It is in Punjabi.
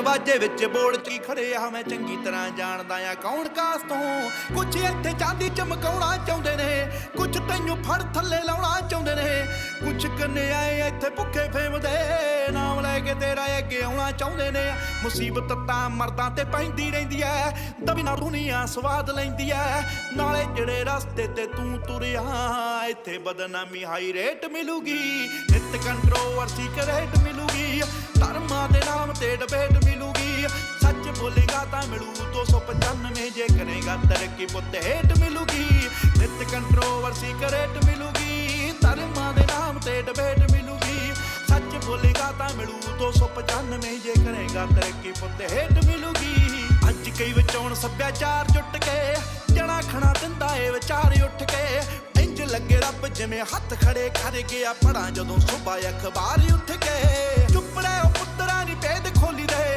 ਵਾਜੇ ਵਿੱਚ ਬੋੜ ਕੀ ਖੜੇ ਆ ਮੈਂ ਚੰਗੀ ਤਰ੍ਹਾਂ ਜਾਣਦਾ ਆ ਕੌਣ ਕਾਸ ਤੋਂ। ਕੁਛ ਇੱਥੇ ਚਾਂਦੀ ਚਮਕਾਉਣਾ ਚਾਹੁੰਦੇ ਨੇ, ਕੁਛ ਤੈਨੂੰ ਫੜ ਥੱਲੇ ਲਾਉਣਾ ਚਾਹੁੰਦੇ ਨੇ, ਕੁਛ ਕਨਿਆਏ ਇੱਥੇ ਭੁੱਖੇ ਫੇਮਦੇ ਨਾਮ ਲੈ ਕੇ ਤੇਰਾ ਅੱਗੇ ਆਉਣਾ ਚਾਹੁੰਦੇ ਨੇ। ਮੁਸੀਬਤ ਤਾਂ ਮਰਦਾਂ ਤੇ ਪੈਂਦੀ ਰਹਿੰਦੀ ਐ, ਦਬੀ ਦੁਨੀਆ ਸਵਾਦ ਲੈਂਦੀ ਐ। ਨਾਲੇ ਜਿਹੜੇ ਰਸਤੇ ਤੇ ਤੂੰ ਤੁਰਿਆ ਇੱਥੇ ਬਦਨਾਮੀ ਹਾਈ ਰੇਟ ਮਿਲੂਗੀ, ਨਿਤ ਕੰਟਰੋਵਰਸੀ ਕਰੇਟ ਮਿਲੂਗੀ, ਧਰਮਾਂ ਦੇ ਨਾਮ ਤੇ ਡਿਬੇਟ ਮਿਲੂਗੀ। ਸੱਚ ਬੋਲੇਗਾ ਤਾਂ ਮਿਲੂ 295, ਜੇ ਕਰੇਗਾ ਤਰੱਕੀ ਪੁੱਤ ਹੇਟ ਮਿਲੂਗੀ। ਨਿਤ ਕੰਟਰੋਵਰਸੀ ਕਰੇਟ ਮਿਲੂਗੀ, ਧਰਮਾਂ ਦੇ ਨਾਮ ਤੇ ਡਿਬੇਟ ਮਿਲੂਗੀ। ਸੱਚ ਬੋਲੇਗਾ ਤਾਂ ਮਿਲੂ 295, ਜੇ ਕਰੇਗਾ ਤਰੱਕੀ ਪੁੱਤ ਹੇਟ ਮਿਲੂਗੀ। ਅੱਜ ਕਈ ਵਿਚਾਉਣ ਸੱਭਿਆਚਾਰ ਜੁੱਟ ਕੇ ਜਣਾ ਖਣਾ ਦਿੰਦਾ ਏ ਵਿਚਾਰ ਉੱਠ ਕੇ। ਇੰਜ ਲੱਗੇ ਰੱਬ ਜਿਵੇਂ ਹੱਥ ਖੜੇ ਕਰ ਗਿਆ ਪੜਾਂ ਜਦੋਂ ਸੁਬਾ ਅਖਬਾਰ ਉੱਠ ਕੇ। ਚੁੱਪ ਰਹਿ ਪੁੱਤਰਾ ਨੀ ਭੇਦ ਖੋਲੀ ਦੇ,